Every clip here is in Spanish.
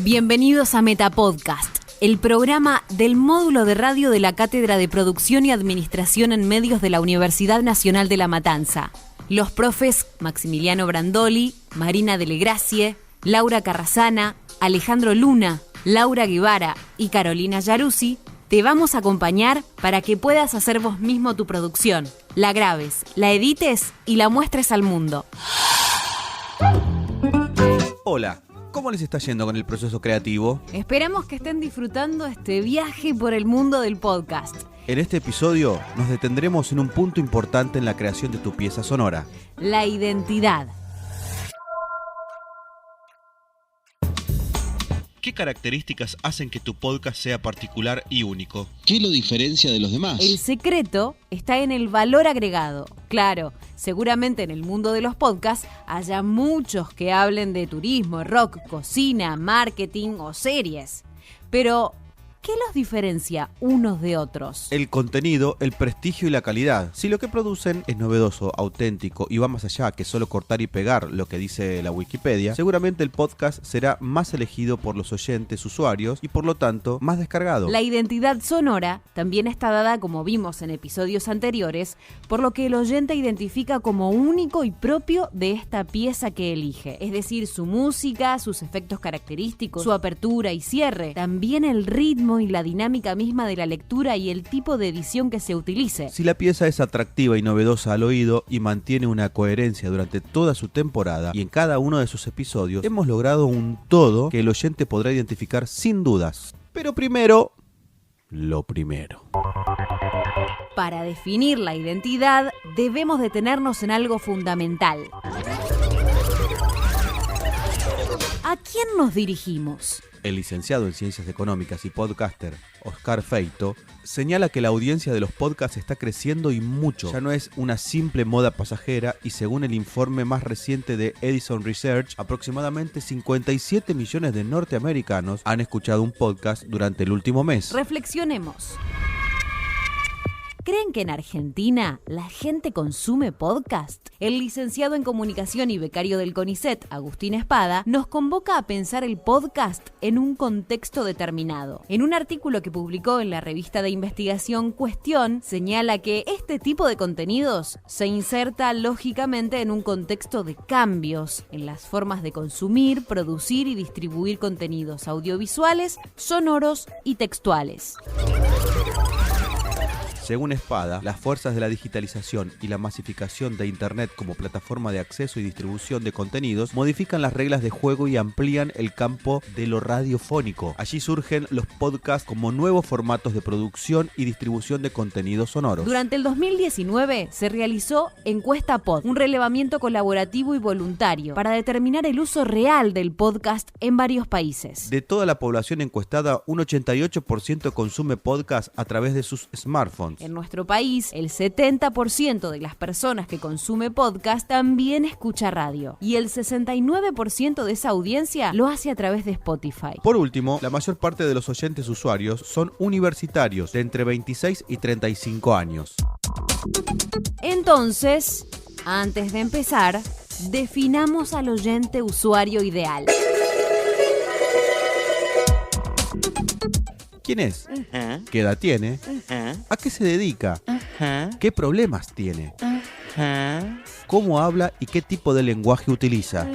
Bienvenidos a Metapodcast, el programa del módulo de radio de la Cátedra de Producción y Administración en Medios de la Universidad Nacional de La Matanza. Los profes Maximiliano Brandoli, Marina Delle Grazie, Laura Carrasana, Alejandro Luna, Laura Guevara y Carolina Yaruzzi te vamos a acompañar para que puedas hacer vos mismo tu producción, la grabes, la edites y la muestres al mundo. Hola, ¿cómo les está yendo con el proceso creativo? Esperamos que estén disfrutando este viaje por el mundo del podcast. En este episodio nos detendremos en un punto importante en la creación de tu pieza sonora: la identidad. ¿Qué características hacen que tu podcast sea particular y único? ¿Qué lo diferencia de los demás? El secreto está en el valor agregado. Claro, seguramente en el mundo de los podcasts haya muchos que hablen de turismo, rock, cocina, marketing o series. Pero ¿qué los diferencia unos de otros? El contenido, el prestigio y la calidad. Si lo que producen es novedoso, auténtico y va más allá que solo cortar y pegar lo que dice la Wikipedia, seguramente el podcast será más elegido por los oyentes, usuarios y por lo tanto más descargado. La identidad sonora también está dada, como vimos en episodios anteriores, por lo que el oyente identifica como único y propio de esta pieza que elige. Es decir, su música, sus efectos característicos, su apertura y cierre, también el ritmo y la dinámica misma de la lectura y el tipo de edición que se utilice. Si la pieza es atractiva y novedosa al oído y mantiene una coherencia durante toda su temporada y en cada uno de sus episodios, hemos logrado un todo que el oyente podrá identificar sin dudas. Pero primero, lo primero. Para definir la identidad, debemos detenernos en algo fundamental. ¿A quién nos dirigimos? El licenciado en Ciencias Económicas y podcaster Oscar Feito señala que la audiencia de los podcasts está creciendo y mucho. Ya no es una simple moda pasajera y según el informe más reciente de Edison Research, aproximadamente 57 millones de norteamericanos han escuchado un podcast durante el último mes. Reflexionemos. ¿Creen que en Argentina la gente consume podcast? El licenciado en Comunicación y becario del CONICET, Agustín Espada, nos convoca a pensar el podcast en un contexto determinado. En un artículo que publicó en la revista de investigación Cuestión, señala que este tipo de contenidos se inserta lógicamente en un contexto de cambios en las formas de consumir, producir y distribuir contenidos audiovisuales, sonoros y textuales. Según Espada, las fuerzas de la digitalización y la masificación de Internet como plataforma de acceso y distribución de contenidos modifican las reglas de juego y amplían el campo de lo radiofónico. Allí surgen los podcasts como nuevos formatos de producción y distribución de contenidos sonoros. Durante el 2019 se realizó Encuesta Pod, un relevamiento colaborativo y voluntario para determinar el uso real del podcast en varios países. De toda la población encuestada, un 88% consume podcast a través de sus smartphones. En nuestro país, el 70% de las personas que consume podcast también escucha radio. Y el 69% de esa audiencia lo hace a través de Spotify. Por último, la mayor parte de los oyentes usuarios son universitarios de entre 26 y 35 años. Entonces, antes de empezar, definamos al oyente usuario ideal. ¿Quién es? ¿Qué edad tiene? ¿A qué se dedica? ¿Qué problemas tiene? ¿Cómo habla y qué tipo de lenguaje utiliza?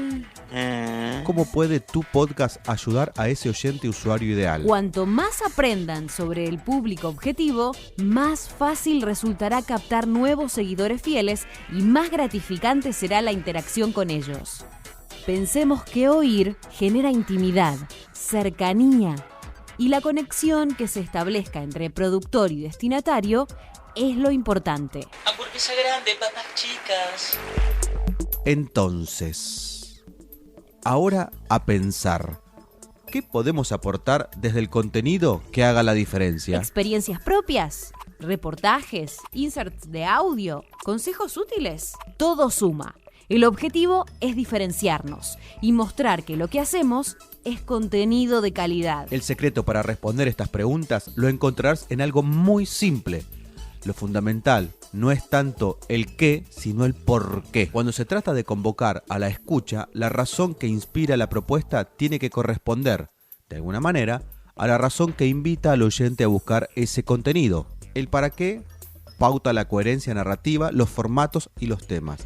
¿Cómo puede tu podcast ayudar a ese oyente usuario ideal? Cuanto más aprendan sobre el público objetivo, más fácil resultará captar nuevos seguidores fieles y más gratificante será la interacción con ellos. Pensemos que oír genera intimidad, cercanía, y la conexión que se establezca entre productor y destinatario es lo importante. Hamburguesa grande, papas chicas. Entonces, ahora a pensar, ¿qué podemos aportar desde el contenido que haga la diferencia? Experiencias propias, reportajes, inserts de audio, consejos útiles, todo suma. El objetivo es diferenciarnos y mostrar que lo que hacemos es contenido de calidad. El secreto para responder estas preguntas lo encontrarás en algo muy simple. Lo fundamental no es tanto el qué, sino el por qué. Cuando se trata de convocar a la escucha, la razón que inspira la propuesta tiene que corresponder. de alguna manera, a la razón que invita al oyente a buscar ese contenido. El para qué pauta la coherencia narrativa, los formatos y los temas.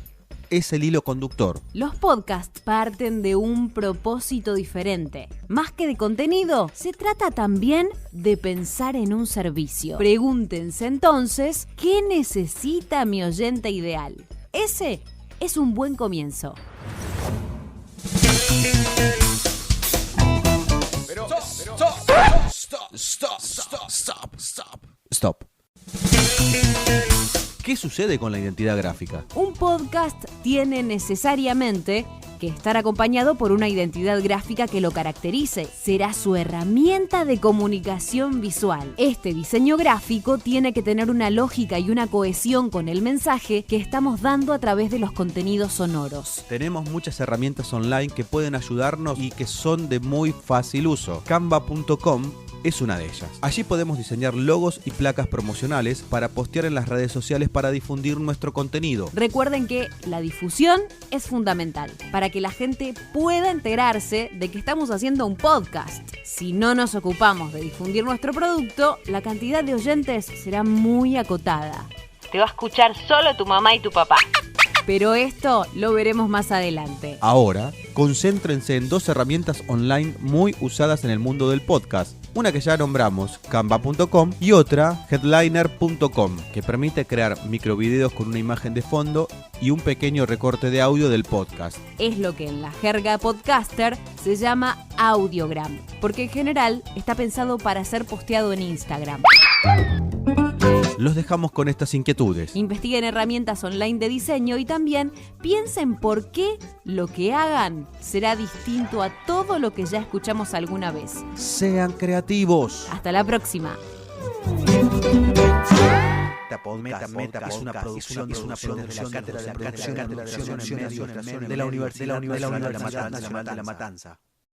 Es el hilo conductor. Los podcasts parten de un propósito diferente. Más que de contenido, se trata también de pensar en un servicio. Pregúntense entonces, ¿qué necesita mi oyente ideal? Ese es un buen comienzo. Stop. ¿Qué sucede con la identidad gráfica? Un podcast tiene necesariamente que estar acompañado por una identidad gráfica que lo caracterice. Será su herramienta de comunicación visual. Este diseño gráfico tiene que tener una lógica y una cohesión con el mensaje que estamos dando a través de los contenidos sonoros. Tenemos muchas herramientas online que pueden ayudarnos y que son de muy fácil uso. Canva.com es una de ellas. Allí podemos diseñar logos y placas promocionales para postear en las redes sociales para difundir nuestro contenido. Recuerden que la difusión es fundamental para que la gente pueda enterarse de que estamos haciendo un podcast. Si no nos ocupamos de difundir nuestro producto, la cantidad de oyentes será muy acotada. Te va a escuchar solo tu mamá y tu papá. Pero esto lo veremos más adelante. Ahora, concéntrense en dos herramientas online muy usadas en el mundo del podcast. Una que ya nombramos, Canva.com, y otra, Headliner.com, que permite crear microvideos con una imagen de fondo y un pequeño recorte de audio del podcast. Es lo que en la jerga podcaster se llama audiogram, porque en general está pensado para ser posteado en Instagram. Los dejamos con estas inquietudes. Investiguen herramientas online de diseño y también piensen por qué lo que hagan será distinto a todo lo que ya escuchamos alguna vez. Sean creativos. Hasta la próxima. Meta es una producción de la Cátedra de Producción de la Universidad Nacional de La Matanza.